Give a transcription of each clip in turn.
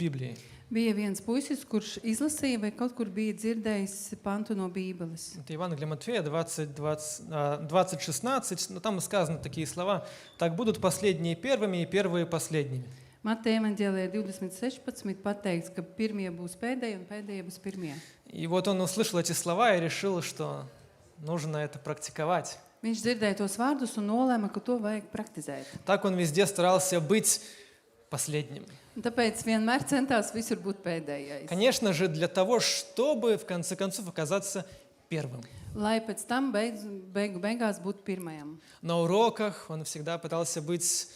Библии. Bija viens puisis, kurš izlasīja vai kaut kur bija dzirdējis pantu no Bībeles. Это Евангелие Матфея 20:16, но там сказаны такие слова: «Так будут последние первыми и первые последними». Mateja evaņģēlijā 20:16 pateikts, ka pirmie būs pēdējie un pēdējie būs pirmie. И вот он услышал эти слова и решил, что нужно это практиковать. Viņš dzirdēja tos vārdus un nolēma, ka to vajag praktizēt. Так он везде старался быть последним. Un tāpēc vienmēr centās visur būt pēdējais. Конечно же, для того, чтобы в конце концов оказаться первым. Lai pēc tam beigās būtu pirmajam. На уроках он всегда пытался быть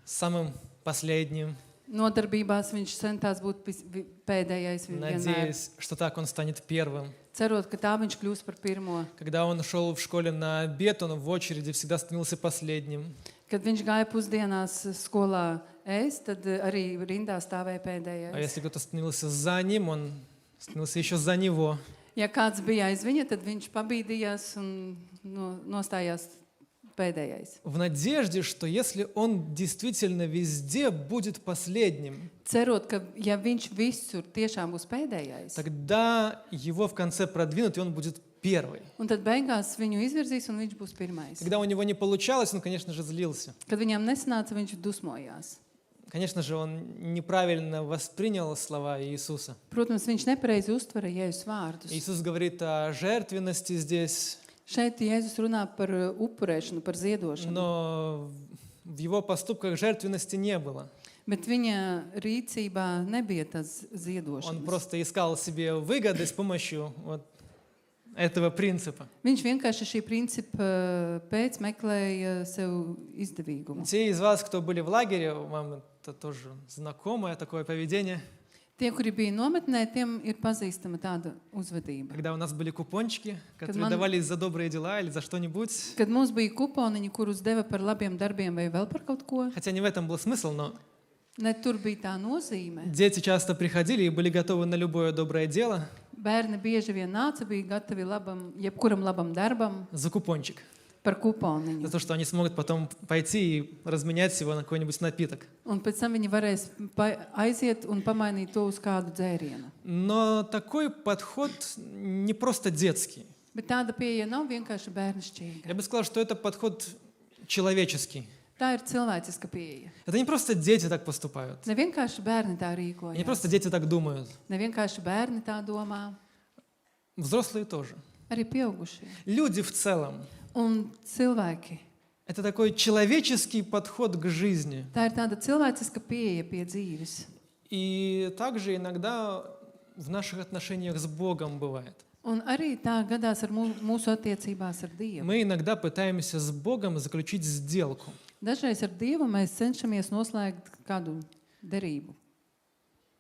самым последним, Nodarbībās viņš centās būt pēdējais vienmēr, надеясь, что так он станет первым. cerot, ka tā viņš kļūs par pirmo. Когда он шел в школе на обед, он в очереди всегда становился последним. Kad viņš gāja pusdienās skolā ēst, tad arī rindā stāvēja А pēdējais. если кто-то становился за ним, он становился еще за него. Ja kāds bija aiz viņa, tad viņš pabīdījās un nostājās pēdējais. В надежде, что если он действительно везде будет последним, Cerot, ka ja viņš visur tiešām būs pēdējais, тогда его в конце продвинут, и он будет первый. un tad beigās viņu izvirzīs un viņš būs pirmais. Когда у него не получалось, он, конечно же, злился. Kad viņam nesanāca, viņš dusmojās. Конечно же, он неправильно воспринял слова Иисуса. Protams, viņš nepareizi uztvara Jēzus vārdus. Иисус говорит о жертвенности здесь, Šeit Jēzus runā par upurēšanu, par ziedošanu, но в его поступках жертвенности не было. bet viņa rīcībā nebija tas Он ziedošanas. просто искал себе выгоды с помощью вот этого принципа. Viņš vienkārši šī principa pēc meklēja sev izdevīgumu. Те из вас, кто были в лагере, вам это тоже знакомое такое поведение. Tie, kuri bija nometnē, tiem ir pazīstama tāda uzvedība. Когда у нас были купончики, которые man- давались за добрые дела или за что-нибудь. Kad mums bija kuponiņi, kurus deva par labiem darbiem vai vēl par kaut ko, Хотя не в этом был смысл, но ne tur bija tā nozīme. дети часто приходили и были готовы на любое доброе дело Bērni bieži vien nāca, bija gatavi jebkuram labam darbam за купончик. par kuponiņu. За то, что они смогут потом пойти и разменять его на какой-нибудь напиток. Un pēc tam viņi varēs aiziet un pamainīt to uz kādu dzērienu. Но такой подход не просто детский. Bet tāda pieeja nav vienkārši bērnišķīga. Я бы сказал, что это подход человеческий. Tā ir cilvēciska pieeja. Это не просто дети так поступают. Ne vienkārši bērni tā Не rīkojas. просто дети так думают. Ne vienkārši bērni tā domā, Взрослые тоже. arī pieaugušie. Люди в целом. Un cilvēki. Это такой человеческий подход к жизни. Tā ir tāda cilvēciska pieeja pie dzīves. И также иногда в наших отношениях с Богом бывает. Un arī tā gadās ar mūsu attiecībās ar Dievu. Мы иногда пытаемся с Богом заключить сделку. Dažreiz ar Dievu mēs cenšamies noslēgt kādu derību.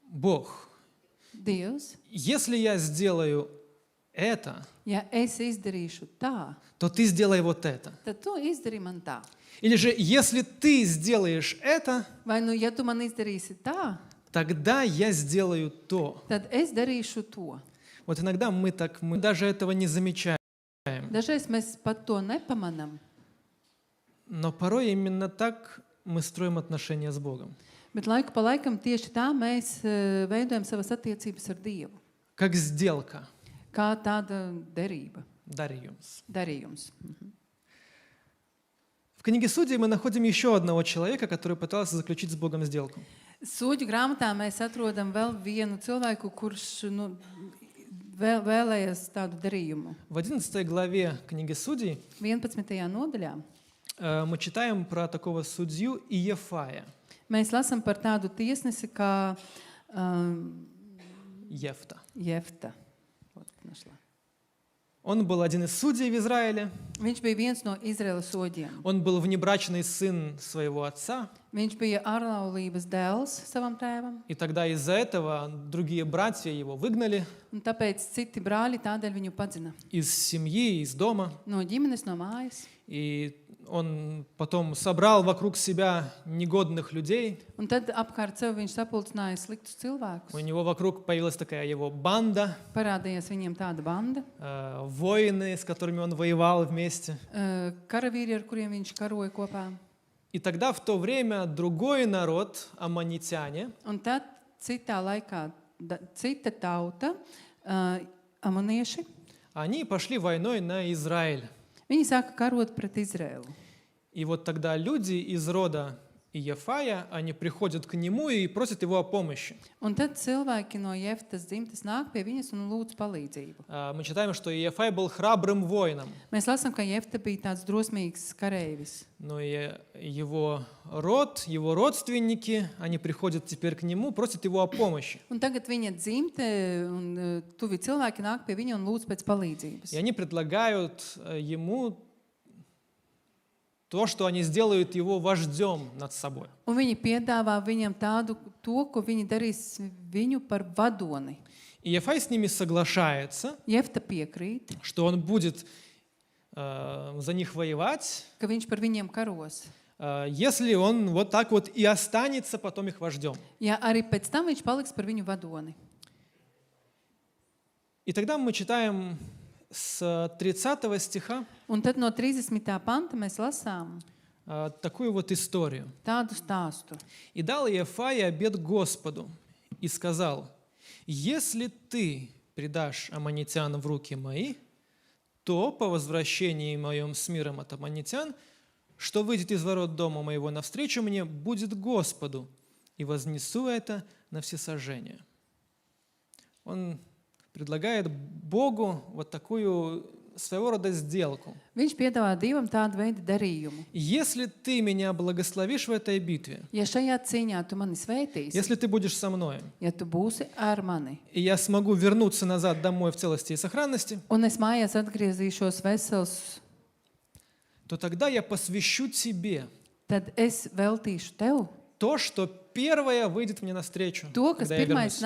Бог, Dievs, если я сделаю это, ja es izdarīšu tā, то ты сделай вот это. tad tu izdarī man tā. Или же, если ты сделаешь это, Vai nu, ja tu man izdarīsi tā, тогда я сделаю то. tad es darīšu to. Вот иногда мы даже этого не замечаем. Dažreiz mēs pat to nepamanām, Но порой именно так мы строим отношения с Богом. bet laiku pa laikam tieši tā mēs veidojam savas attiecības ar Dievu. Как сделка. Kā tāda derība, darījums. В книге Судей мы находим еще одного человека, который пытался заключить с Богом сделку. Sūģu grāmatā mēs atrodam vēl vienu cilvēku, kurš vēlējies tādu darījumu. В 11 главе книги Судей 11. nodaļā мы читаем про такого судью Иефая. mēs lasām par tādu tiesnesi kā Ефта. Jefta. Našla. Он был один из судей в Израиле. Viņš bija viens no Izraēlas soģiem. Он был внебрачный сын своего отца. Viņš bija ārlaulības dēls savam tēvam, И тогда из-за этого другие братья его выгнали un tāpēc citi brāļi tādēļ viņu padzina из семьи, из дома. no ģimenes, no mājas. И он потом собрал вокруг себя негодных людей. Un tad apkārt sev viņš sapulcināja sliktus cilvēkus. У него вокруг появилась такая его банда, Parādījās viņiem tāda banda, воины, с которыми он воевал вместе. karavīri, ar kuriem viņš karoja kopā. И тогда в то время другой народ, аммонитяне, Un tad citā laikā cita tauta, amonieši. Они пошли войной на Израиль. Viņi sāka karot pret Izraēlu. И вот тогда люди из рода Иефая, они приходят к нему и просят его о помощи. Un tad cilvēki no Jeftas dzimtes nāk pie viņas un lūdz palīdzību. Мы читаем, что Иефай был храбрым воином, Mēs lasām, ka Jefta bija tāds drosmīgs kareivis. но и его род, его родственники, они приходят теперь к нему, просят его о помощи. Un tagad viņa dzimte un tuvi cilvēki nāk pie viņa un lūdz pēc palīdzības. И они предлагают ему то, что они сделают его вождем над собой. Un viņi piedāvā viņam to, ko viņi darīs viņu par vadoni. И Иефай с ними соглашается, Jefta piekrīt, что он будет за них воевать, ka viņš par viņiem karos. если он вот так вот и останется потом их вождем. Ja arī pēc tam viņš paliks par viņu vadoni. И тогда мы читаем с 30 стиха Un tad no 30. panta mēs lasām такую вот историю. tādu stāstu. «И дал Иефай обет Господу, и сказал, если ты предашь аммонитян в руки мои, то по возвращении моем с миром от аммонитян, что выйдет из ворот дома моего навстречу мне, будет Господу, и вознесу это на всесожжение». Он предлагает Богу вот такую своего рода сделку. Viņš piedāvā Dievam tādu veidu darījumu. Если ты меня благословишь в этой битве, Ja šajā cīņā tu mani svētīsi, если ты будешь со мной, ja tu būsi ar mani, и я смогу вернуться назад домой в целости и сохранности, un es mājās atgriezīšos vesels, то тогда я посвящу тебе tad es veltīšu tev то, что первое выйдет мне навстречу, to, kas когда я pirmais вернусь.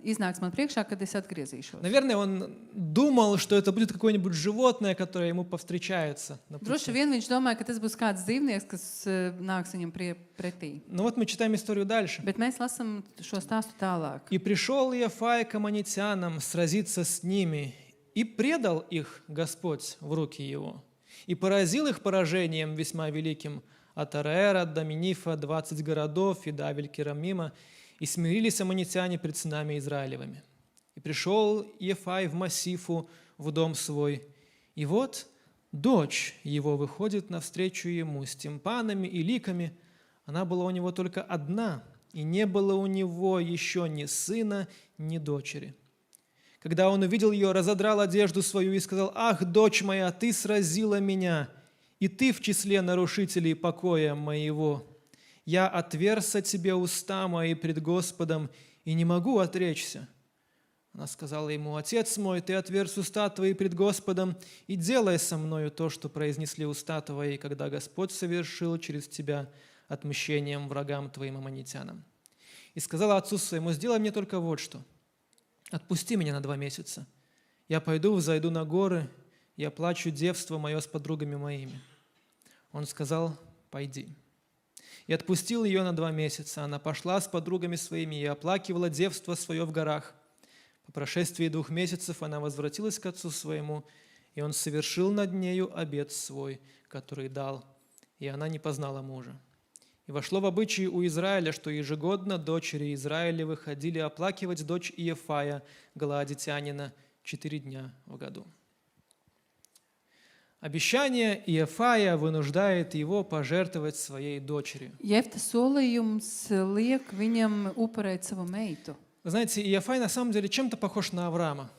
iznāks man priekšā, kad es atgriezīšos. Наверное, он думал, что это будет какое-нибудь животное, которое ему повстречается на Droši пути. vien viņš domāja, ka tas būs kāds dzīvnieks, kas nāks viņam pretī. Но вот мы читаем историю дальше. Bet mēs lasām šo stāstu tālāk. «И пришел Иефай к аммонитянам сразиться с ними, и предал их Господь в руки его, и поразил их поражением весьма великим, от Араэра до Минифа 20 городов и до Авель-Керамима, и смирились аммонитяне пред сынами Израилевыми. И пришел Иефай в Массифу, в дом свой, и вот дочь его выходит навстречу ему с тимпанами и ликами. Она была у него только одна, и не было у него еще ни сына, ни дочери. Когда он увидел ее, разодрал одежду свою и сказал: «Ах, дочь моя, ты сразила меня, и ты в числе нарушителей покоя моего. Я отверз тебе уста мои пред Господом, и не могу отречься». Она сказала ему: «Отец мой, ты отверз уста твои пред Господом, и делай со мною то, что произнесли уста твои, когда Господь совершил через тебя отмщением врагам твоим аммонитянам». И сказала отцу своему: «Сделай мне только вот что. Отпусти меня на 2 месяца. Я пойду, взойду на горы, и оплачу девство мое с подругами моими». Он сказал: «Пойди». И отпустил ее на 2 месяца. Она пошла с подругами своими и оплакивала девство свое в горах. По прошествии 2 месяцев она возвратилась к отцу своему, и он совершил над нею обет свой, который дал, и она не познала мужа. И вошло в обычаи у Израиля, что ежегодно дочери Израилевы ходили оплакивать дочь Иефая, галаадитянина, 4 дня в году. Обещание Иефая вынуждает его пожертвовать своей дочерью. Jefta solījums liek viņam upurēt savu meitu. Вы знаете, Иефай на самом деле чем-то похож на Авраама.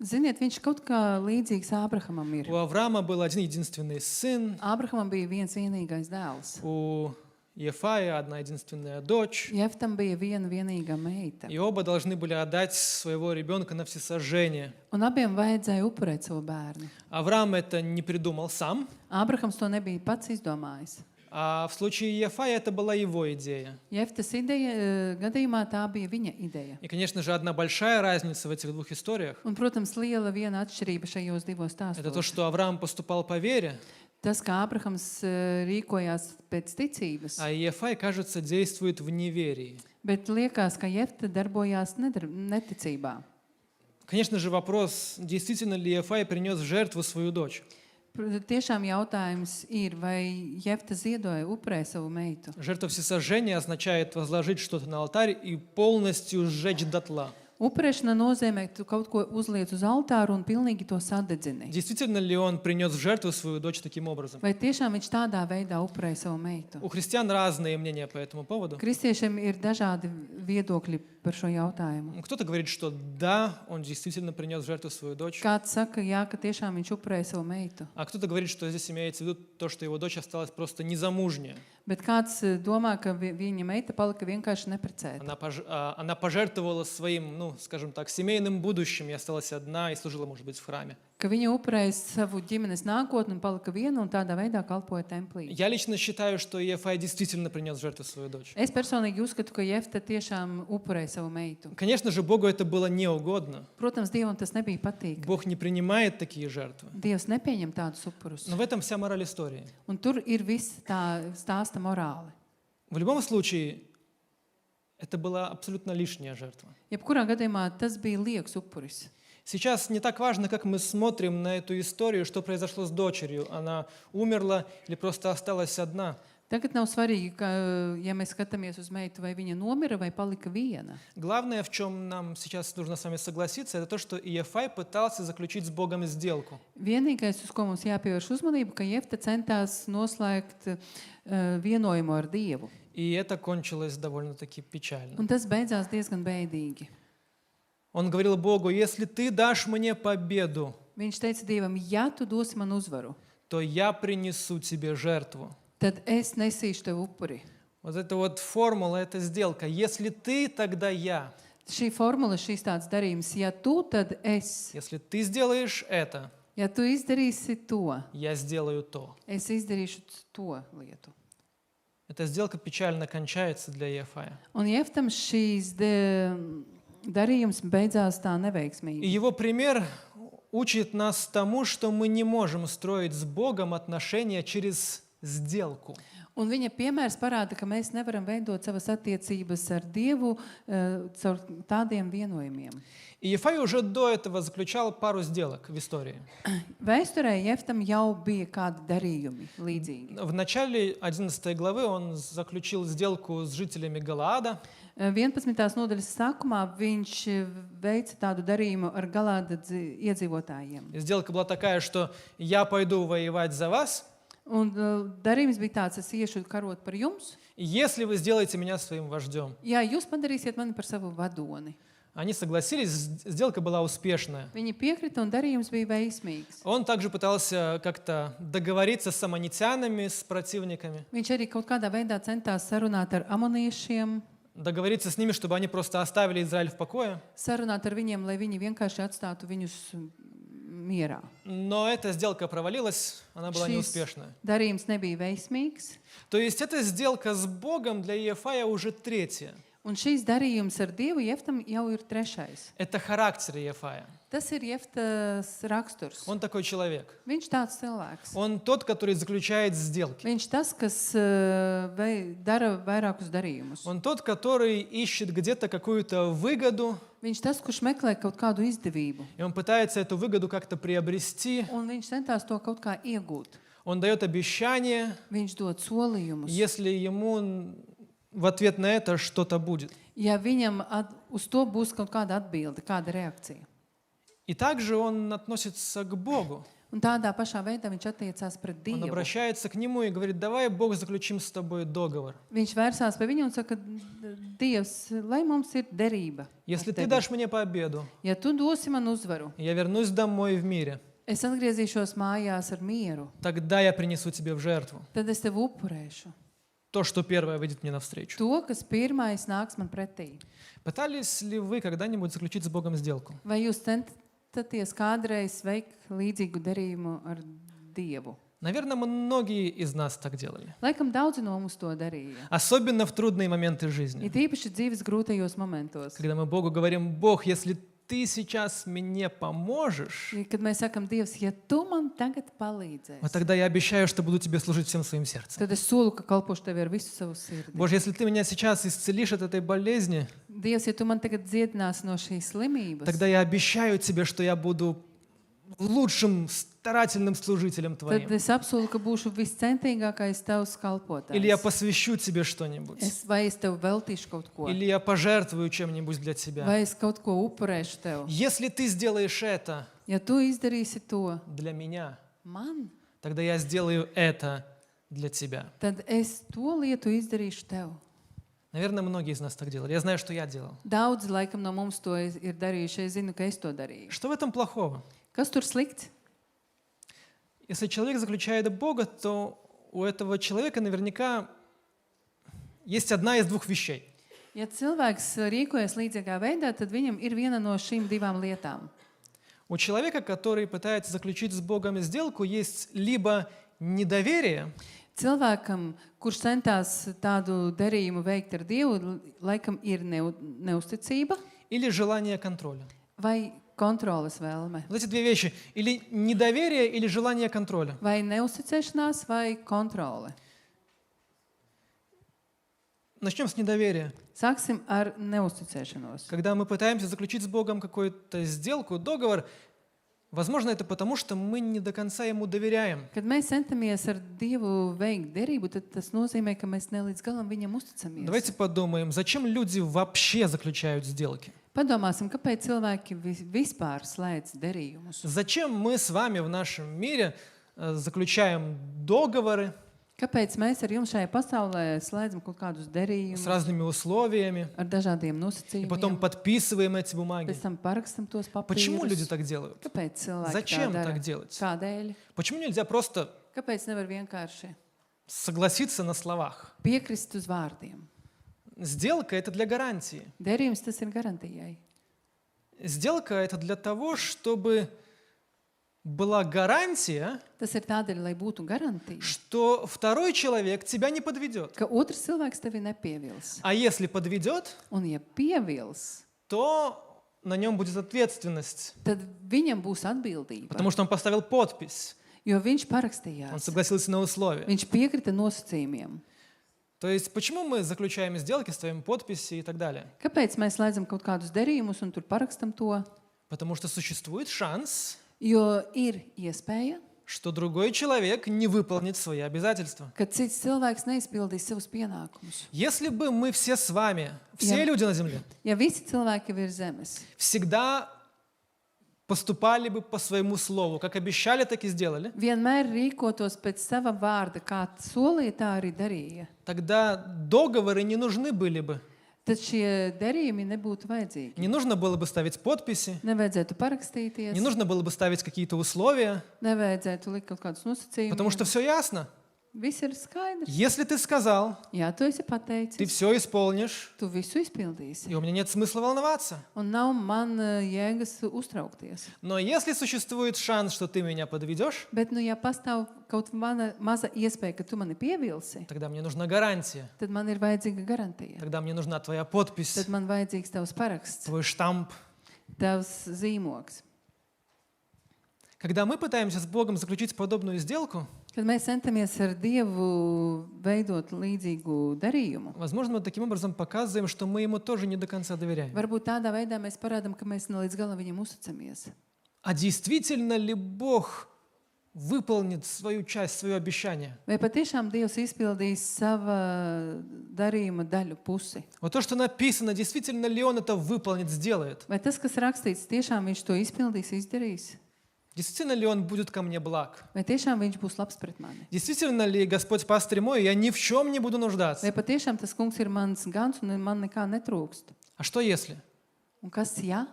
Ziniet, viņš kaut kā līdzīgs Ābrahamam ir. У Авраама был один единственный сын, Ābrahamam bija viens vienīgais dēls. у Иефая одна единственная дочь, Jeftam bija viena vienīgā meita. и оба должны были отдать своего ребенка на всесожжение. Un abiem vajadzēja upurēt savu bērnu. Авраам это не придумал сам, Ābrahams to nebija pats izdomājis. а в случае Иефая это была его идея. Jeftas gadījumā tā bija viņa ideja. И, конечно же, одна большая разница в этих 2 историях Un, protams, liela viena atšķirība šajos divos это то, stāstos. что Авраам поступал по вере, Tas, kā Ābrahams rīkojās pēc ticības, а Иефай, кажется, действует в неверии. bet liekas, ka Jefta darbojās neticībā. Конечно же, вопрос, действительно ли Иефай принес в жертву свою дочь. Tiešām jautājums ir, vai Jefta ziedoja, upurēja savu meitu. Жертва всесожжения означает возложить что-то на алтарь и полностью сжечь дотла. Upurēšana nozīmē, ka tu kaut ko uzliec uz altāru un pilnīgi to sadedzini. Действительно ли он принес в жертву свою дочь таким образом? Vai tiešām viņš tādā veidā upurēja savu meitu? У христиан разные мнения по этому поводу. Kristiešiem ir dažādi viedokļi par šo jautājumu. Кто-то говорит, что да, он действительно принес в жертву свою дочь. Kāds saka, jā, ka tiešām viņš upurēja savu meitu. А кто-то говорит, что здесь имеется в виду то, что его дочь осталась просто незамужняя. Bet kāds domā, ka viņa meita palika vienkārši neprecēta. Она пожертвовала своим, скажем так, семейным будущим и осталась одна и служила, может быть, в храме. Ka viņa upurēja savu ģimenes nākotni un palika viena un tādā veidā kalpoja templī. Я лично считаю, что Иефай действительно принес в жертву свою дочь. Es personīgi uzskatu, ka Jefta tiešām upurēja savu meitu. Конечно же, Богу это было неугодно. Protams, Dievam tas nebija patīk. Бог не принимает такие жертвы. Dievs nepieņem tādus upurus. Но в этом вся мораль истории. Un tur ir viss tā stāsta morāli. В любом случае, это была абсолютно лишняя жертва. Jebkurā gadījumā tas bija lieks upuris. Сейчас не так важно, как мы смотрим на эту историю, что произошло с дочерью. Она умерла или просто осталась одна. Tagad nav svarīgi, ka, ja mēs skatāmies uz meitu, vai viņa nomira vai palika viena. Главное, в чем нам сейчас нужно с вами согласиться, это то, что Иефай пытался заключить с Богом сделку. Vienīgais, uz ko mums jāpievērš uzmanība, ka Jefta centās noslēgt vienojumu ar Dievu. И это кончилось довольно-таки печально. Un tas beidzās diezgan bēdīgi. Он говорил Богу: если ты дашь мне победу, Viņš teica Dievam, ja tu dosi man uzvaru, то я принесу тебе жертву. tad es nesīšu tev upuri. Вот эта вот формула, эта сделка. Если ты, тогда я. Šī formula, šīs tāds darījums, ja tu, tad es. Если ты сделаешь это, Ja tu izdarīsi to, я сделаю то. es izdarīšu to lietu. Эта сделка печально кончается для Иефая. Un Jeftam šīs darījums beidzās tā И neveiksmīgi. его пример учит нас тому, что мы не можем строить с Богом отношения через сделку. Un viņa piemērs parāda, ka mēs nevaram veidot savas attiecības ar Dievu caur tādiem vienojumiem. Иефай уже до этого заключал пару сделок в истории. Vēsturē Jeftam jau bija kādi darījumi līdzīgi. В начале 11 главы он заключил сделку с жителями Галаада. 11. nodaļas sākumā viņš veica tādu darījumu ar Galāda iedzīvotājiem. Сделка была такая, что я пойду воевать за вас, Un darījums bija tāds, es iešu karot par jums, если вы сделаете меня своим вождем. ja jūs padarīsiet mani par savu vadoni. Они согласились, сделка была успешная. Viņi piekrita un darījums bija veiksmīgs. Он также пытался как-то договориться с аммонитянами, с противниками, Viņš arī kaut kādā veidā centās sarunāt ar amoniešiem, договориться с ними, чтобы они просто оставили Израиль в покое. sarunāt ar viņiem, lai viņi vienkārši atstātu viņus mierā. Но эта сделка провалилась, она была неуспешная. Darījums nebija veiksmīgs, То есть эта сделка с Богом для Иефая уже третья. un šīs darījums ar Dievu Jeftam jau ir trešais. Это характер Иефая. Tas ir Jeftas raksturs. Он такой человек. Viņš tāds cilvēks. Он тот, который заключает сделки. Viņš tas, kas dara vairākus darījumus. Он тот, который ищет где-то какую-то выгоду, Viņš tas, kurš meklē kaut kādu izdevību. и он пытается эту выгоду как-то приобрести. Un viņš centās to kaut kā iegūt. Он дает обещание, Viņš dod solījumus. если ему в ответ на это что-то будет. Ja viņam uz to būs kaut kāda atbilde, kāda reakcija. И также он относится к Богу. Un tādā pašā veidā viņš attiecās pret Он Dievu. обращается к нему и говорит: давай, Бог, заключим с тобой договор. Viņš vērsās pie viņu un saka, Dievs, lai mums ir derība. Если ar ты tevi. дашь мне победу, Ja tu dosi man uzvaru, я вернусь домой в мире, es atgriezīšos mājās ar mieru, тогда я принесу тебе в жертву tad es tev upurēšu. то, что первое выйдет мне навстречу. To, kas pirmais nāks man pretī. Пытались ли вы когда-нибудь заключить с Богом сделку? Vai jūs centaties kādreiz veikt līdzīgu darījumu ar Dievu? Наверное, многие из нас так делали. Laikam daudzi no mums to darīja. Особенно в трудные моменты жизни. Ir īpaši dzīves grūtajos momentos. Когда мы Богу говорим: Бог, если ты сейчас мне поможешь, Kad mēs sakam, Dievs, ja tu man tagad palīdzēsi, вот тогда я обещаю, что буду тебе служить всем своим сердцем. tad es solu, ka kalpošu tevi ar visu savu sirdi. Боже, если ты меня сейчас исцелишь от этой болезни, Dievs, ja tu man tagad dziedināsi no šīs slimības, тогда я обещаю тебе, что я буду лучшим старательным служителем tad твоим. es apsolu, ka būšu viscentīgākais tavs Или я kalpotājs. посвящу тебе что-нибудь. Vai es tev veltīšu kaut ko, Или я пожертвую чем-нибудь для тебя. vai es kaut ko upurēšu tev. Если ты сделаешь это Ja tu izdarīsi to для меня, man, тогда я сделаю это для тебя. tad es to lietu izdarīšu tev. Наверное, многие из нас так делали. Я знаю, что я делал. Daudzi laikam no mums to ir darījuši. Es zinu, ka es to darīju. Что в этом плохого? Kas tur slikts? Если человек заключает Бога, то у этого человека наверняка есть одна из двух вещей. Ja cilvēks rīkojas līdzīgā veidā, tad viņam ir viena no šīm divām lietām. У человека, который пытается заключить с Богом сделку, есть либо недоверие, Cilvēkam, kurš centās tādu darījumu veikt ar Dievu, laikam ir neusticība или желание контроля. vai kontroles vēlme. Вот эти две вещи. Или недоверие, или желание контроля. Vai neusticēšanās, vai kontrole. Начнем с недоверия. Sāksim ar neusticēšanos. Когда мы пытаемся заключить с Богом какую-то сделку, договор, возможно, это потому, что мы не до конца Ему доверяем. Kad mēs centamies ar Dievu veikt derību, tad tas nozīmē, ka mēs ne līdz galam viņam uzticamies. Давайте подумаем, зачем люди вообще заключают сделки? Padomāsim, kāpēc cilvēki vispār slēdz derījumus. Зачем мы с вами в нашем мире заключаем договоры Kāpēc mēs ar jums šajā pasaulē slēdzam kaut kādus с derījumus разными условиями ar dažādiem и потом nosacījumiem, подписываем эти бумаги? pēc tam parakstam tos Почему люди papīrus? так делают? Kāpēc cilvēki Зачем tā так dara? делать? Kādēļ? Почему нельзя просто Kāpēc nevar vienkārši согласиться на словах? piekrist uz vārdiem? Сделка — это для гарантии. Derījums tas ir garantijai. Сделка — это для того, чтобы была гарантия, Tas ir tādēļ, lai būtu garantija, что второй человек тебя не подведет. ka otrs cilvēks tevi nepievils. А если подведет, Un ja pievils, то на нем будет ответственность, tad viņam būs atbildība, потому что он поставил подпись, jo viņš он parakstījās. согласился на условия. Viņš piekrita nosacījumiem. То есть почему мы заключаем сделки, ставим подписи и так далее? Kāpēc mēs slēdzam kaut kādus derījumus un tur parakstam to? Потому что существует шанс, Jo ir iespēja, что другой человек не выполнит свои обязательства. ka cits cilvēks neizpildīs savus pienākumus. Если бы мы все с вами, все Я- люди на земле, Ja visi cilvēki ir zemes, всегда поступали бы по своему слову, как обещали, так и сделали, vienmēr rīkotos pēc sava vārda, kā solīja, tā arī darīja, тогда договоры не нужны были бы. tad šie derījumi nebūtu vajadzīgi. Не нужно было бы ставить подписи, Nevajadzētu parakstīties, не нужно было бы ставить какие-то условия, nevajadzētu likt kaut kādus потому что nosacījumus. все ясно. Viss ir skaidrs. Если ты сказал, Jā, tu esi ты pateicis, все исполнишь, tu visu izpildīsi. и у меня нет смысла волноваться. Un nav man jēgas uztraukties. Но если существует шанс, что ты меня подведешь, Bet, ja pastāv kaut kāda maza iespēja, ka tu mani pievilsi, тогда мне нужна гарантия, tad man ir vajadzīga garantija. тогда мне нужна твоя подпись, Tad man vajadzīgs tavs paraksts, твой штамп. tavs zīmogs. Когда мы пытаемся с Богом заключить подобную сделку, Kad mēs centamies ar Dievu veidot līdzīgu darījumu, возможно, мы таким образом показываем, что мы Ему тоже не до конца доверяем. varbūt tādā veidā mēs parādām, ka mēs ne līdz galam viņam uzticamies. А действительно ли Бог выполнит свою часть, свое обещание? Vai patiešām Dievs izpildīs sava darījuma daļu pusi? Вот то, что написано, действительно ли Он это выполнит, сделает? Vai tas, kas rakstīts, tiešām viņš to izpildīs, izdarīs? Действительно ли Он будет ко мне благ? Vai tiešām viņš būs labs pret mani? Действительно ли Господь пастырь мой, и я ни в чем не буду нуждаться? Vai patiešām tas kungs ir mans gans un man nekā netrūkst? А что если? Un kas, ja?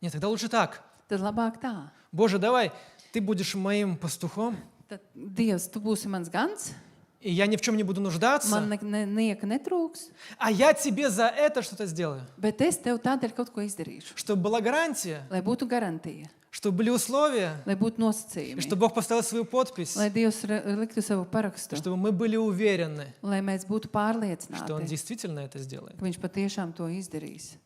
Нет, тогда лучше так. Tad labāk tā. Боже, давай, Ты будешь моим пастухом, Tad, Dievs, tu būsi mans gans, и я ни в чем не буду man нуждаться, nieka netrūks, а я тебе за это что-то сделаю. bet es tev tādēļ kaut ko izdarīšu. Чтобы была гарантия, Lai būtu garantija, чтобы были условия, lai būtu и nosacījumi, чтобы Бог поставил свою подпись, lai Dievs liktu savu и parakstu, чтобы мы были уверены, lai mēs būtu что Он pārliecināti, действительно это сделает. ka viņš patiešām to izdarīs.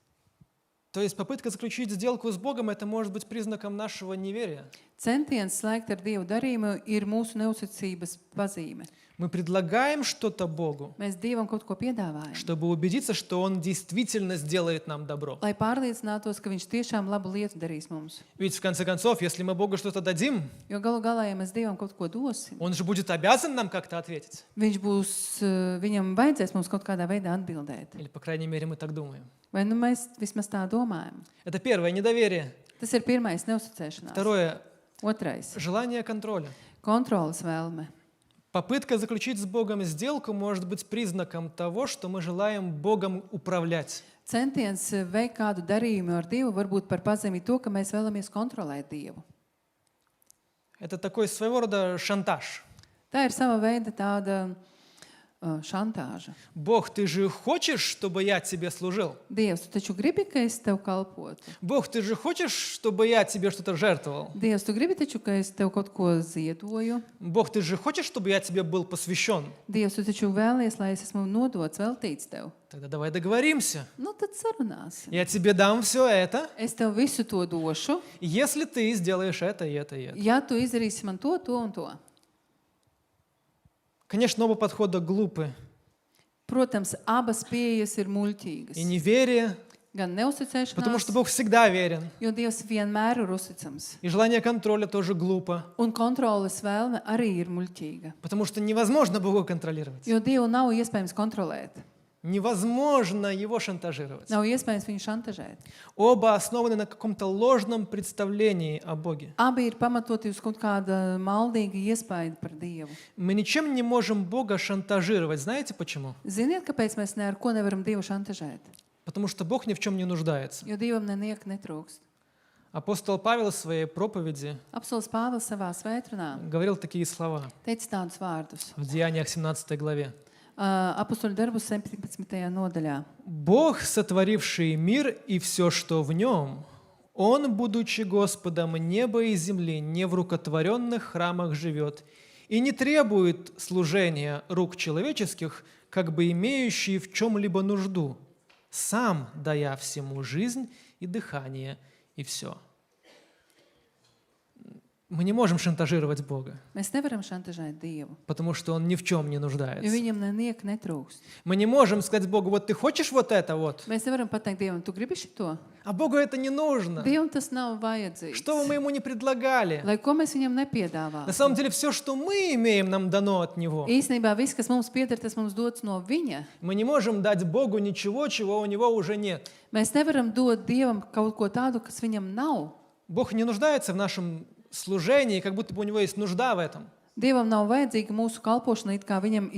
То есть попытка заключить сделку с Богом — это может быть признаком нашего неверия. Centiens slēgt ar Dievu darījumu ir mūsu neusticības pazīme. Мы предлагаем что-то Богу, Mēs Dievam kaut ko piedāvājam, чтобы убедиться, что Он действительно сделает нам добро. lai pārliecinātos, ka Viņš tiešām labu lietu darīs mums. Ведь в конце концов, если мы Богу что-то дадим, Jo galu galā, ja mēs Dievam kaut ko dosim, Он же будет обязан нам как-то ответить. Viņam vajadzēs mums kaut kādā veidā atbildēt. Или, по крайней мере, мы так думаем. Vai nu mēs vismaz tā domājam? Это первое, недоверие. Tas ir pirmais neusticēšanās. Второе, Otrais желание контроля. - kontrolas vēlme. Попытка заключить с Богом сделку может быть признаком того, что мы желаем Богом управлять. Centiens veikt kādu darījumu ar Dievu var būt par pazīmi to, ka mēs vēlamies kontrolēt Dievu. Это такой своего рода шантаж. Tā ir sava veida tāda šantāža. Бог, ты же хочешь, чтобы я тебе служил? Dievs, tu taču gribi, ka es tev kalpotu? Бог, ты же хочешь, чтобы я тебе что-то жертвовал? Dievs, tu gribi taču, ka es tev kaut ko ziedoju? Бог, ты же хочешь, чтобы я тебе был посвящен? Dievs, tu taču vēlies, lai es esmu nodots, veltīts tev. Тогда давай договоримся. Nu, tad sarunāsim. Я тебе дам все это, Es tev visu to došu, если ты сделаешь это и это и это. ja tu izdarīsi man to un to. Конечно, оба подхода глупы. Protams, abas pieejas ir muļķīgas. И неверие, Gan потому что neusticēšanās, Бог всегда верен. jo Dievs vienmēr ir uzticams. И желание контроля тоже глупо, Un kontroles vēlme arī ir muļķīga. потому что невозможно Бога контролировать. Jo Dievu nav iespējams kontrolēt. Невозможно Его шантажировать. Nav iespējams viņu šantažēt. Оба основаны на каком-то ложном представлении о Боге. Abi ir pamatoti uz kaut kāda maldīga iespēja par Dievu. Мы ничем не можем Бога шантажировать. Знаете почему? Ziniet, kāpēc mēs ne ar ko nevaram Dievu šantažēt? Потому что Бог ни в чем не нуждается. Jo Dievam neniek netrūkst. Апостол Павел в своей проповеди Apsols Pāvils savā svētrunā говорил такие слова teica tādus vārdus. в Деяниях 17 главе. Apostoļu darbus 17. nodaļā. «Бог, сотворивший мир и все, что в нем, Он, будучи Господом неба и земли, не в рукотворенных храмах живет и не требует служения рук человеческих, как бы имеющий в чем-либо нужду, сам дая всему жизнь и дыхание, и все». Мы не можем шантажировать Бога, Mēs nevaram šantažēt Dievu, потому что Он ни в чем не jo нуждается. viņam neniek netrūkst. Мы не можем сказать Богу: вот ты хочешь вот это вот, Mēs nevaram pateikt Dievam, tu gribi šito? а Богу это не нужно. Dievam tas nav vajadzīgs. Что бы мы Ему не предлагали. Lai ko mēs viņam На nepiedāvātu. самом деле все, что мы имеем, нам дано от Него. Īsnībā viss, kas mums pieder, tas mums dots no viņa. Мы не можем дать Богу ничего, чего у Него уже нет. Mēs nevaram dot Dievam kaut ko tādu, kas viņam nav. Бог не нуждается в нашем служении, как будто бы у Него есть нужда в этом. Dievam nav vajadzīga mūsu kalpošana, it kā viņam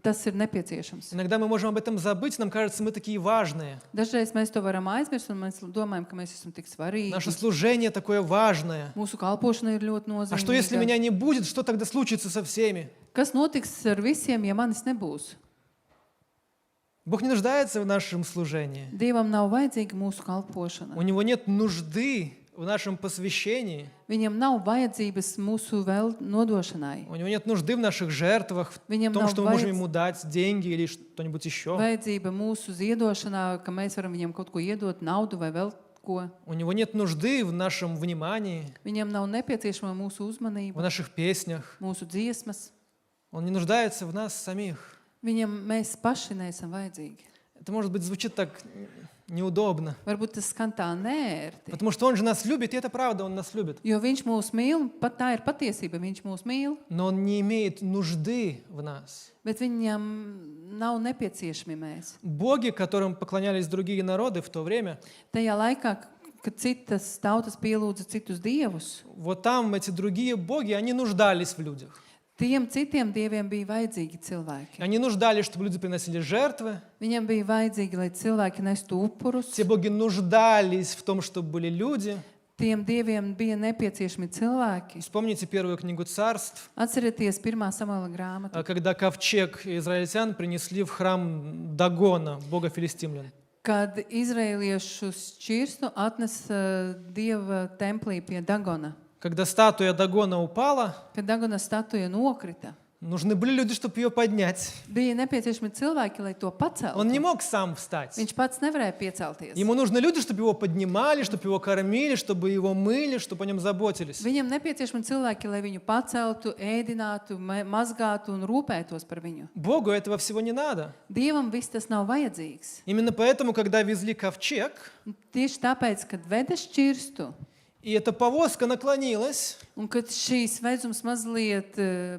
tas ir nepieciešams. Иногда мы можем об этом забыть, нам кажется, мы такие важные. Dažreiz mēs to varam aizmirst, un mēs domājam, ka mēs esam tik svarīgi. Наше служение такое важное. Mūsu kalpošana ir ļoti А что, если nozīmīga. меня не будет, что тогда случится со всеми? Kas notiks ar visiem, ja manis nebūs? Бог не нуждается в нашем служении. Dievam nav vajadzīga mūsu kalpošana. У Него нет нужды в нашем посвящении. Viņam nav vajadzības mūsu vēl nodošanai. У Него нет нужды в наших жертвах, в Viņam том, nav что мы можем Ему дать деньги или что-нибудь еще. vajadzība mūsu ziedošanā, ka mēs varam viņam kaut ko iedot, naudu vai vēl ko. У Него нет нужды в нашем внимании, Viņam nav nepieciešama mūsu в uzmanība, наших песнях. mūsu dziesmas. Он не нуждается в нас самих. Viņam mēs paši neesam vajadzīgi. Это, может быть, звучит так неудобно. Varbūt tas skan tā nērti. Потому что Он же нас любит, и это правда, Он нас любит. Jo viņš mūs mīl, pat tā ir patiesība, viņš mūs mīl, Но Он не имеет нужды в нас. bet viņam nav nepieciešami mēs. Боги, которым поклонялись другие народы в то время, Tajā laikā, kad citas tautas pielūdza citus dievus, вот там эти другие боги, они нуждались в людях. tiem citiem dieviem bija vajadzīgi cilvēki. Они нуждались, чтобы люди приносили жертвы. Viņam bija vajadzīgi, lai cilvēki nestu upurus. Те боги нуждались в том, чтобы были люди. Tiem dieviem bija nepieciešami cilvēki. Вспомните первую книгу Царств, Atcerieties 1. Samuela grāmatu, когда ковчег израильтян принесли в храм Дагона, бога филистимлян. kad izraeliešu šķirstu atnesa dieva templī pie Dagona. Когда статуя Дагона упала, Kad Dagona statuja nokrita, Нужны были люди, чтобы ее поднять. Bija nepieciešami cilvēki, lai to Он не paceltu. мог сам встать. Viņš pats nevarēja piecelties. Ему нужны люди, чтобы его поднимали, чтобы его кормили, чтобы его мыли, чтобы о нем заботились. Viņam nepieciešami cilvēki, lai viņu paceltu, ēdinātu, mazgātu un rūpētos par viņu. Богу этого всего не надо. Dievam viss tas nav vajadzīgs. Именно поэтому, когда везли ковчег, Tieši tāpēc, kad veda šķirstu, и эта повозка наклонилась, un kad šīs vedzums mazliet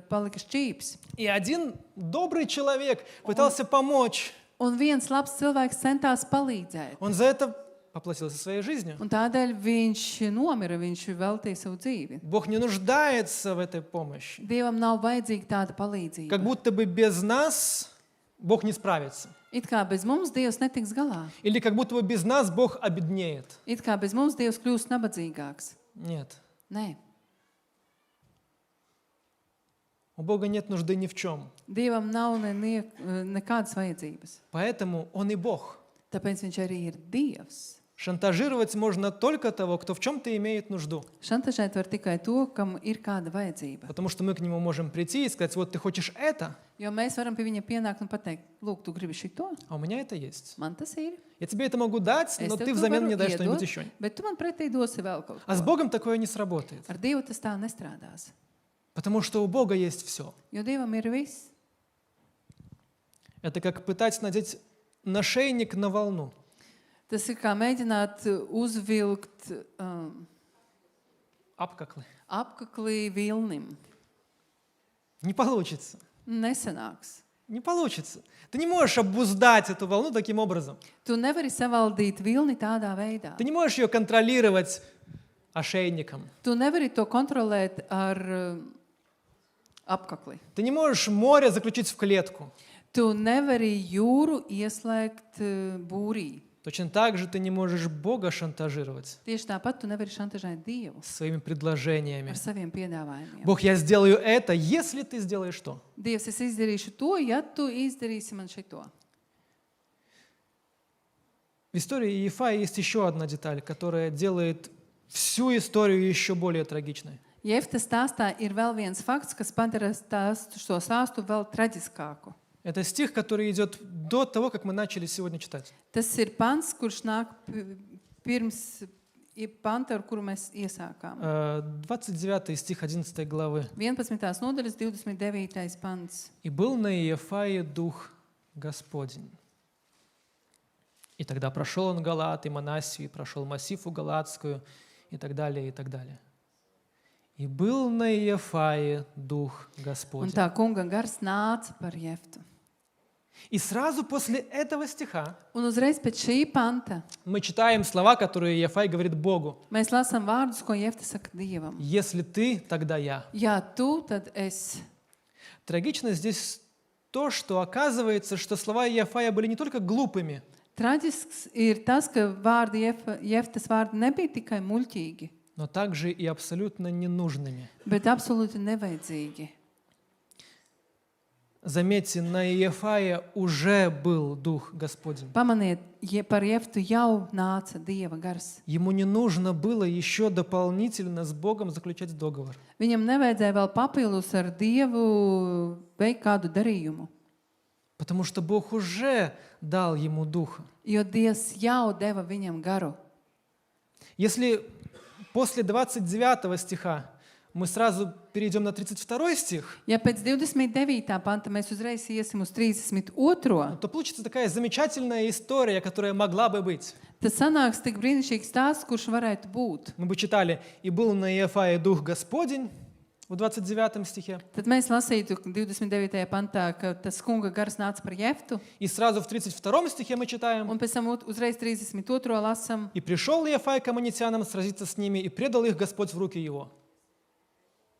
palika šķīps, и один добрый человек пытался помочь, un viens labs cilvēks centās palīdzēt, он за это поплатился своей жизнью. un tādēļ viņš nomira, viņš veltīja savu dzīvi. Бог не нуждается в этой помощи. Dievam nav vajadzīga tāda palīdzība. Как будто бы без нас Бог не справится. It kā bez mums Dievs netiks galā. Или как будто бы без нас Бог обеднеет. It kā bez mums Dievs kļūst nabadzīgāks. Нет. Nē. У Бога нет нужды ни в чем. Dievam nav nekādas vajadzības. Поэтому Он и Бог. Tāpēc viņš arī ir Dievs. Шантажировать можно только того, кто в чем-то имеет нужду. Šantažēt var tikai to, kam ir kāda vajadzība. Потому что мы к Нему можем прийти и сказать, вот ты хочешь это, Jo mēs varam pie viņa pienākt un pateikt, lūk, tu gribi šito, а у меня это есть. man tas ir. Я тебе это могу дать, Es но tev ты to взамен varu мне дай что-нибудь iedot, еще. bet tu man pretī dosi vēl kaut А с ko. Богом такое не сработает. Ar Dievu tas tā nestrādās. Потому что у Бога есть все. Jo Dievam ir viss. Это как пытать надеть нашейник на волну. Tas ir kā mēģināt uzvilkt Апкаклы. apkaklī vilnim. Не получится. Nesanāks. Не получится. Ты не можешь обуздать эту волну таким образом. Tu nevari savaldīt vilni tādā veidā. Ты не можешь ее контролировать ошейником. Tu nevari to kontrolēt ar apkakli. Ты не можешь море заключить в клетку. Tu nevari jūru ieslēgt būrī. Точно так же ты не можешь Бога шантажировать Tieši tāpat tu nevari šantažēt Dievu своими предложениями. ar saviem piedāvājumiem. Бог, я сделаю это, если ты сделаешь то. Dievs, es izdarīšu to, ja tu izdarīsi man šito. В истории Иефая есть еще одна деталь, которая делает всю историю еще более трагичной. Jefta stāstā ir vēl viens fakts, kas padara šo stāstu vēl traģiskāku. Это стих, который идет до того, как мы начали сегодня читать. Tas ir pants, kurš nāk pirms panta, ar kuru mēs iesākām. 29 стих 11 главы. 11. nodaļas, 29. pants. «И был на Иефае дух Господень. И тогда прошел он Галаат и Манассию, и прошел Массифу Галаатскую, и так далее, и так далее. И был на Иефае дух Un Господень». tā kunga gars nāca par Jeftu. И сразу после этого стиха Un uzreiz pēc šī panta мы читаем слова, которые Иефай говорит Богу. mēs lasām vārdus, ko Jefta saka Dievam. «Если ты, тогда я». Ja tu, tad es. Трагично здесь то, что оказывается, что слова Иефая были не только глупыми, Traģisks ir tas, ka vārdi Jeftas vārdi nebija tikai muļķīgi, но также и абсолютно ненужными. bet absolūti nevajadzīgi. Заметьте, на Иефае уже был Дух Господень. Pamaniet, par Jeftu jau nāca Dieva gars. Ему не нужно было еще дополнительно с Богом заключать договор. Viņam nevajadzēja vēl papildus ar Dievu veikt kādu darījumu, Потому что Бог уже дал ему Духа. jo Dievs jau deva viņam garu. Если после 29 стиха мы сразу перейдем на 32 стих, Ja pēc 29. panta mēs uzreiz iesim uz 32. то получится такая замечательная история, которая могла бы быть. Tad sanāks tik brīnišķīgs stāsts, kurš varētu būt. Мы бы читали: «И был на Иефае Дух Господень» в 29 стихе. Tad mēs lasītu 29. pantā, ka tas kunga gars nāca par Jeftu, И сразу в 32 стихе мы читаем: un pēc tam uzreiz 32. lasam. «И пришел Иефай к аммонитянам сразиться с ними, и предал их Господь в руки его».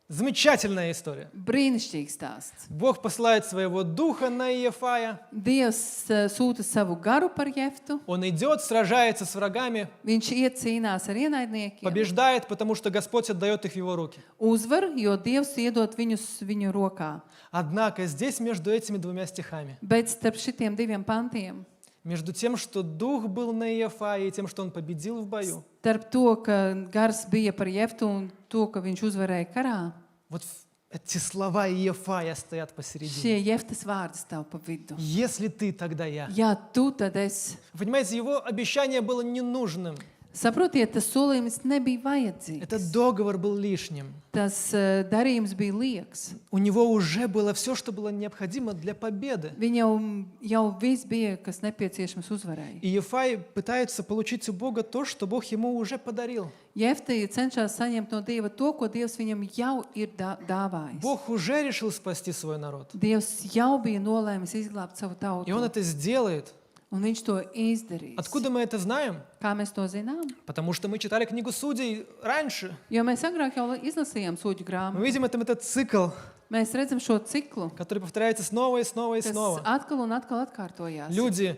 Замечательная история. Brīnišķīgs stāsts. Бог посылает своего Духа на Иефая. Dievs sūta savu garu par Jeftu. Он идет, сражается с врагами, Viņš iet cīnās ar ienaidniekiem. побеждает, потому что Господь отдает их в его руки. Uzvar, jo Dievs iedod viņus viņu rokā. Однако здесь между этими двумя стихами, Bet starp šitiem diviem pantiem, между тем, что Дух был на Иефае, и тем, что он победил в бою, starp to, ka gars bija par Jeftu un to, ka viņš uzvarēja karā, вот Эти слова Иефая стоят посередине. Šie Jeftas vārdi stāv pa vidu. Если ты, тогда я. Ja tu, tad es. Понимаете, его обещание было ненужным. Saprotiet, tas solījums nebija vajadzīgs. Этот договор был лишним. Tas darījums bija lieks. У него уже было все, что было необходимо для победы. Viņam jau viss bija, kas nepieciešams uzvarai. И Иефай пытается получить у Бога то, что Бог ему уже подарил. Jeftai cenšas saņemt no Dieva to, ko Dievs viņam jau ir dāvājis. Бог уже решил спасти свой народ. Dievs jau bija nolēmis izglābt savu И Он tautu, это сделает. un viņš to izdarīs. Откуда мы это знаем? Kā mēs to zinām? Потому что мы читали книгу Судей раньше. Jo mēs agrāk jau izlasījām sūģu Мы grāmatu. видим этот цикл, Mēs redzam šo ciklu, который повторяется снова и снова и kas снова. atkal un atkal atkārtojās. Люди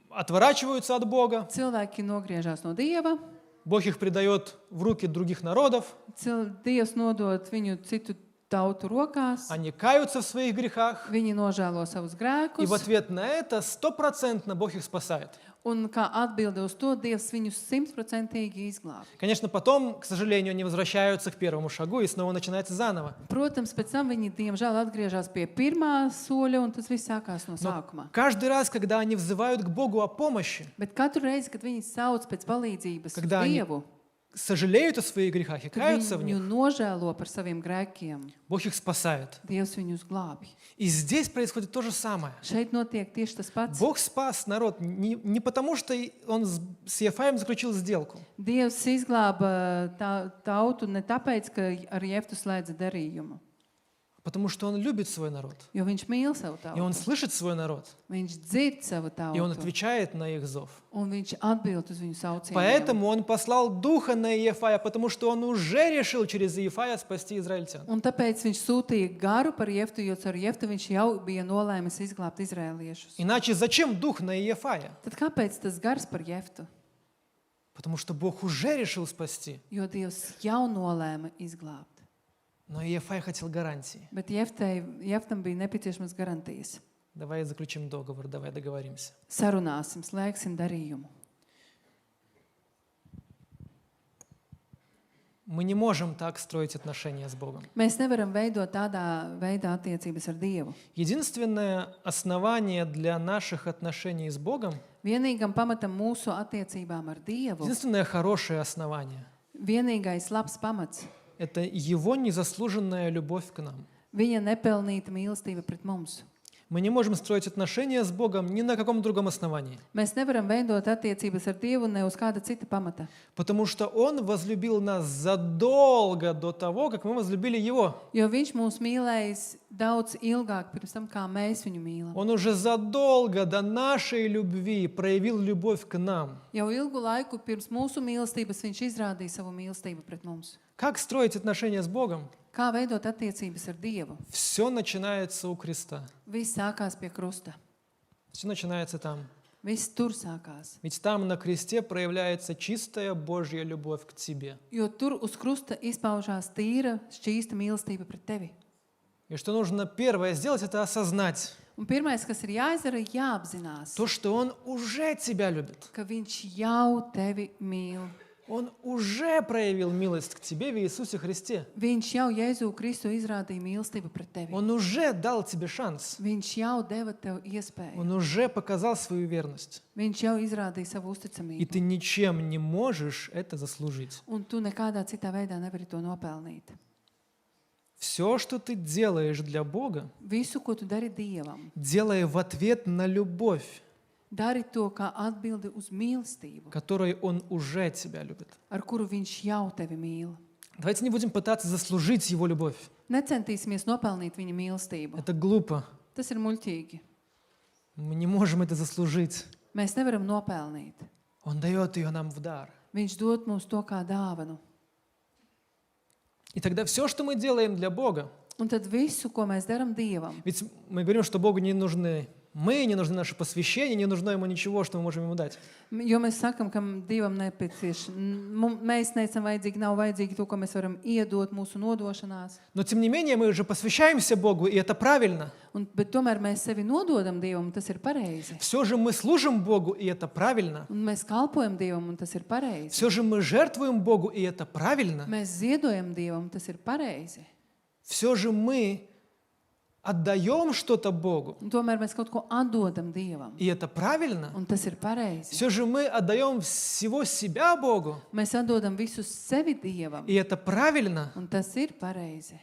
отворачиваются от Бога. Cilvēki nogriežās no Dieva, Бог их предает в руки других народов. Dievs nodod viņu citu tautu rokās, Они каются в своих грехах. viņi nožēlo savus И в grēkus, ответ на это 100% Бог их спасает. un kā atbilde uz to Dievs viņus 100% izglāb. Конечно, потом, к сожалению, они возвращаются к первому шагу и снова начинается заново. Protams, pēc tam viņi, diemžēl, atgriežas pie pirmā soļa, un tas viss sākās no Но sākuma. каждый раз, когда они взывают к Богу о помощи, Bet katru reizi, kad viņi sauc pēc palīdzības uz Когда они Dievu, сожалеют о своих грехах и kad каются в viņu них, nožēlo par saviem grēkiem, Бог их спасает. Dievs viņus glābj. И здесь происходит то же самое. Šeit notiek tieši tas pats. Бог спас народ не потому, что он с Иефаем заключил сделку, Dievs izglāba tautu ne tāpēc, ka ar Jeftu slēdza darījumu, потому что он любит свой народ. jo viņš mīl savu И он tautu. слышит свой народ. Viņš dzird savu И он tautu, отвечает на их зов. un viņš atbild uz viņu saucieniem. Поэтому он послал духа на Иефая, потому что он уже решил через Иефая спасти израильтян. Un tāpēc viņš sūtīja garu par Jeftu, jo ar Jeftu viņš jau bija nolēmis izglābt izraēliešus. Иначе зачем дух на Иефая? Tad kāpēc tas gars par Jeftu? Потому что Бог уже решил спасти. Jo Dievs jau nolēma izglābt. Но Иефай хотел гарантии. Bet Jeftam bija nepieciešamas garantijas. Давай заключим договор, давай договоримся. Sarunāsim, slēgsim darījumu. Мы не можем так строить отношения с Богом. Mēs nevaram veidot tādā veidā attiecības ar Dievu. Единственное основание для наших отношений с Богом, Vienīgam pamatam mūsu attiecībām ar Dievu, единственное хорошее основание, vienīgais labs pamats, это Его незаслуженная любовь к нам. viņa nepelnīta mīlestība pret mums. Мы не можем строить отношения с Богом ни на каком другом основании, Mēs nevaram veidot attiecības ar Dievu ne uz kāda cita pamata, потому что Он возлюбил нас задолго до того, как мы возлюбили Его. jo Viņš mūs mīlējis daudz ilgāk pirms tam, kā mēs viņu mīlam. Он уже задолго до нашей любви проявил любовь к нам. Jau ilgu laiku pirms mūsu mīlestības Viņš izrādīja savu mīlestību pret mums. Как строить отношения с Богом? Kā veidot attiecības ar Dievu? Все начинается у креста. Viss sākās pie krusta. Все начинается там. Viss tur sākās. Ведь там на кресте проявляется чистая Божья любовь к тебе. Jo tur uz krusta izpaužās tīra, šķīsta mīlestība pret tevi. И что нужно первое сделать, это осознать Un pirmais, kas ir jāizdara, jāapzinās, то, что Он уже тебя любит. ka Viņš jau tevi mīl. Он уже проявил милость к тебе в Иисусе Христе. Viņš jau Jēzu Kristu izrādīja mīlestību pret tevi. Он уже дал тебе шанс. Viņš jau deva tev iespēju. Он уже показал свою верность. Viņš jau izrādīja savu И uzticamību. ты ничем не можешь это заслужить. Un tu nekādā citā veidā nevari to nopelnīt. Все, что ты делаешь для Бога, Visu, ko tu dari Dievam, делай в ответ на любовь, dari to kā atbildi uz mīlestību, которой Он уже тебя любит. ar kuru Viņš jau tevi mīl. Давайте не будем пытаться заслужить Его любовь. Necentīsimies nopelnīt viņa mīlestību. Это глупо. Tas ir muļķīgi. Мы не можем это заслужить. Mēs nevaram nopelnīt. Он дает ее нам в дар. Viņš dod mums to kā dāvanu. И тогда все, что мы делаем для Бога, Un tad visu, ko mēs darām Dievam, ведь мы говорим, что Богу не нужны мы, не нужны наши посвящения, не нужно Ему ничего, что мы можем Ему дать. jo mēs sakam, ka Dievam mēs neesam vajadzīgi, nav vajadzīgi to, ko mēs varam iedot mūsu nodošanās. Но тем не менее мы же посвящаемся Богу, и это правильно. Bet tomēr mēs sevi nododam Dievam, un tas ir pareizi. Все же мы служим Богу, и это правильно. Un mēs kalpojam Dievam, un tas ir pareizi. Все же мы жертвуем Богу, и это правильно. Mēs ziedojam Dievam, un tas ir pareizi. все же мы отдаем что-то Богу. Un tomēr mēs kaut ko atdodam Dievam. И это правильно. Un tas ir pareizi. Все же мы отдаем всего себя Богу. Mēs atdodam visu sevi Dievam. И это правильно. Un tas ir pareizi.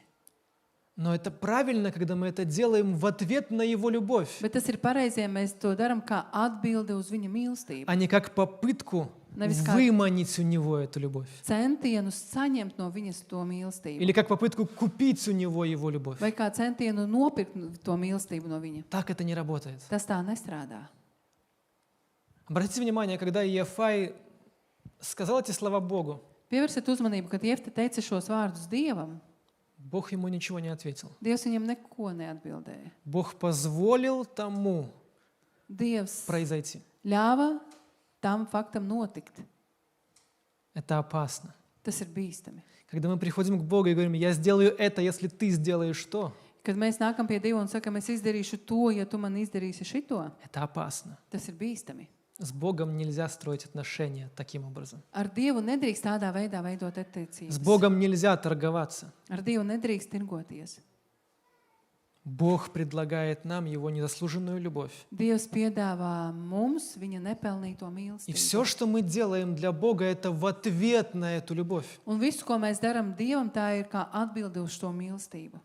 Но это правильно, когда мы это делаем в ответ на Его любовь, Bet tas ir pareizi, ja mēs to darām kā atbildi uz viņa mīlestību. а не как попытку Nevis kā выманить у Него эту любовь. centienu saņemt no viņas to mīlestību. Или как попытку купить у Него Его любовь. Vai kā centienu nopirkt to mīlestību no viņa. Так это не работает. Tas tā nestrādā. Обратите внимание, когда Иофай сказал эти слова Богу, Pievērsiet uzmanību, kad Jefte teica šos vārdus Dievam, Бог ему ничего не ответил. Dievs viņam neko neatbildēja. Бог позволил тому Dievs произойти. ļāva tam faktam notikt. Это опасно. Tas ir bīstami. Когда мы приходим к Богу и говорим, я сделаю это, если ты сделаешь что, Kad mēs nākam pie Dieva un sakam, es izdarīšu to, ja tu man izdarīsi šito, это опасно. tas ir bīstami. С Богом нельзя строить отношения таким образом. Ar Dievu nedrīkst tādā veidā veidot С attiecības. Богом нельзя торговаться. Ar Dievu nedrīkst tirgoties. Бог предлагает нам Его незаслуженную любовь. Dievs piedāvā mums viņa nepelnīto И mīlestību. все, что мы делаем для Бога, это в ответ на эту любовь. Un visu, ko mēs darām Dievam, tā ir kā atbilde uz šo mīlestību.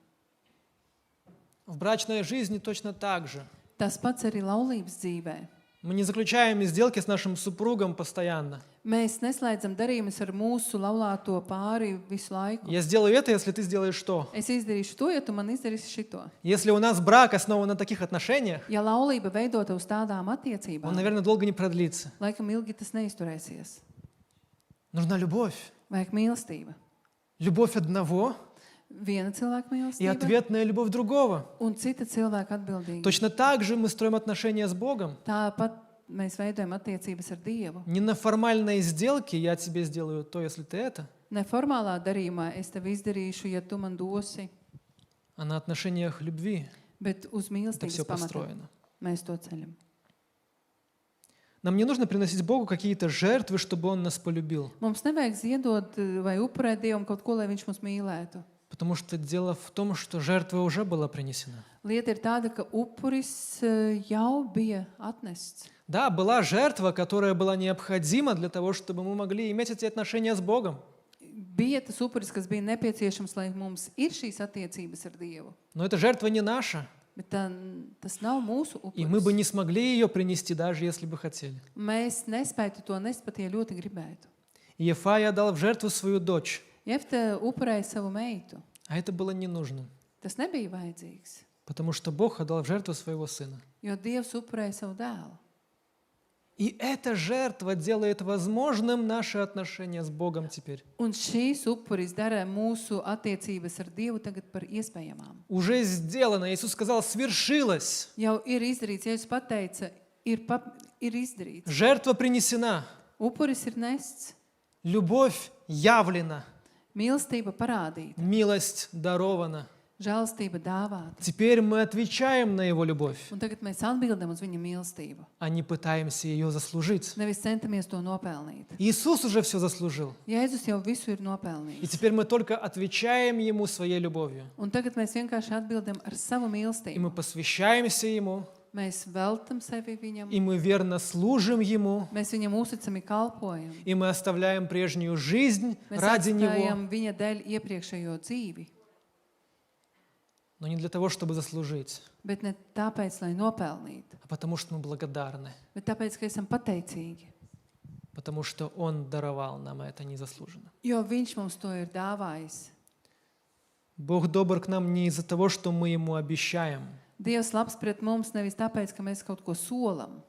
В брачной жизни точно так же. Tas pats arī laulības dzīvē. Мы не заключаем сделки с нашим супругом постоянно. Mēs neslēdzam darījumus ar mūsu laulāto pāri visu laiku. Я сделаю это, если ты сделаешь что. Es izdarīšu to, ja tu man izdarīsi šito. Если у нас брак основан на таких отношениях, Ja laulība veidota uz tādām он, attiecībām, наверное, долго не продлится. laikam ilgi tas neizturēsies. Нужна любовь. Vajag mīlestība. Любовь одного Viena cilvēka и mīlestība ответная любовь другого. un cita cilvēka atbildība. Точно так же мы строим отношения с Богом. Tāpat mēs veidojam attiecības ar Dievu. Не на формальной сделке я тебе сделаю то, если ты это, Neformālā darījumā es tev izdarīšu, ja tu man dosi, а на отношениях любви bet uz это mīlestības все pamatā построено. mēs to ceļam. Нам не нужно приносить Богу какие-то жертвы, чтобы Он нас полюбил. Mums nevajag ziedot vai upurēt Dievam kaut ko, lai Viņš mūs mīlētu. Потому что дело в том, что жертва уже была принесена. Lieta ir tāda, ka upuris jau bija atnests. Да, была жертва, которая была необходима для того, чтобы мы могли иметь эти отношения с Богом. Bija tas upuris, kas bija nepieciešams, lai mums ir šīs attiecības ar Dievu. Но эта жертва не наша, Bet tas nav mūsu и мы бы upuris. не смогли ее принести, даже если бы хотели. Mēs nespētu to nest, pat ja ļoti gribētu. Иефай отдал в жертву свою дочь, Jefte upurēja savu meitu. а это было не нужно, Tas nebija vajadzīgs, потому что Бог отдал в жертву своего сына. jo Dievs upurēja savu dēlu. И эта жертва делает возможным наши отношения с Богом теперь. Un šīs upuris dara mūsu attiecības ar Dievu tagad par iespējamām. Уже сделано. Иисус сказал, свершилось. Jau ir izdarīts, Jēzus pateica, ir izdarīts. Жертва принесена. Upuris ir nests, Любовь явлена. mīlestība parādīta, Милость дарована. žēlastība dāvāta. Теперь мы отвечаем на Его любовь, Un tagad mēs atbildam uz viņa mīlestību. а не пытаемся ее заслужить. Nevis centamies to nopelnīt. Иисус уже все заслужил. Jēzus jau visu ir И nopelnījis. теперь мы только отвечаем Ему своей любовью. Un tagad mēs vienkārši atbildam ar savu И mīlestību. мы посвящаемся Ему, Mēs veltam sevi viņam, и мы верно служим Ему, mēs viņam uzticami kalpojam. и мы оставляем прежнюю жизнь Mēs ради Него, atstājam viņa dēļ iepriekšējo dzīvi, но не для того, чтобы заслужить, bet ne tāpēc, lai nopelnītu, а потому что мы благодарны, bet tāpēc, ka esam pateicīgi, потому что Он даровал нам это незаслуженно. jo viņš mums to ir dāvājis. Бог добр к нам не из-за того, что мы Ему обещаем. Dievs labs pret mums nevis tāpēc, ka mēs kaut ko solam.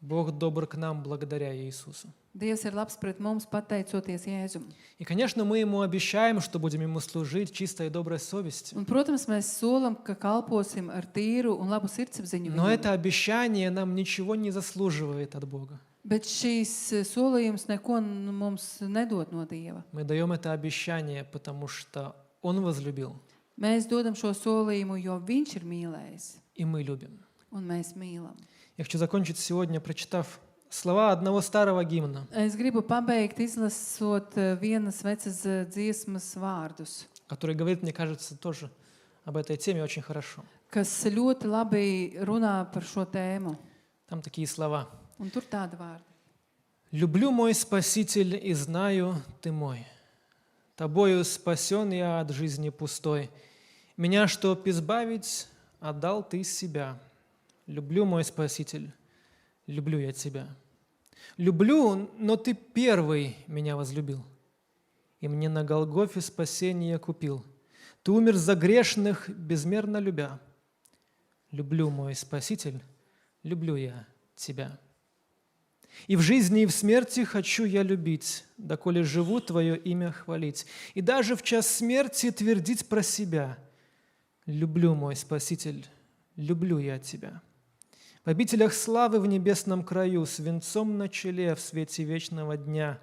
Бог добр к нам благодаря Иисусу. Dievs ir labs pret mums pateicoties Jēzum. И, конечно, мы Ему обещаем, что будем Ему служить чистой и доброй совестью. Un, protams, mēs solam, ka kalposim ar tīru un labu sirdsapziņu Но viņam. это обещание нам ничего не заслуживает от Бога. Bet šīs solījums neko mums nedod no Dieva. Мы даем это обещание, потому что Он возлюбил, Mēs dodam šo solījumu, jo Viņš ir mīlējis, и мы любим. un mēs mīlam. Я хочу закончить сегодня, прочитав слова одного старого гимна. Es gribu pabeigt, izlasot vienas vecas dziesmas vārdus. который говорит, мне кажется, тоже об этой теме очень хорошо. kas ļoti labi runā par šo tēmu. Там такие слова. Un tur tādi vārdi. «Люблю, мой Спаситель, и знаю, Ты мой. Тобою спасен я от жизни пустой. Меня, чтоб избавить, отдал Ты себя. Люблю, мой Спаситель, люблю я Тебя. Люблю, но Ты первый меня возлюбил, и мне на Голгофе спасение купил. Ты умер за грешных, безмерно любя. Люблю, мой Спаситель, люблю я Тебя. И в жизни, и в смерти хочу я любить, доколе живу Твое имя хвалить, и даже в час смерти твердить про себя. Люблю, мой Спаситель, люблю я Тебя. В обителях славы в небесном краю, с венцом на челе в свете вечного дня,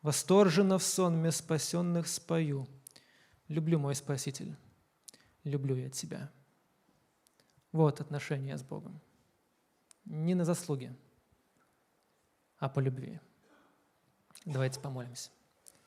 восторженно в сонме спасенных спою. Люблю, мой Спаситель, люблю я Тебя. Вот отношения с Богом. Не на заслуги, а по любви. Давайте помолимся.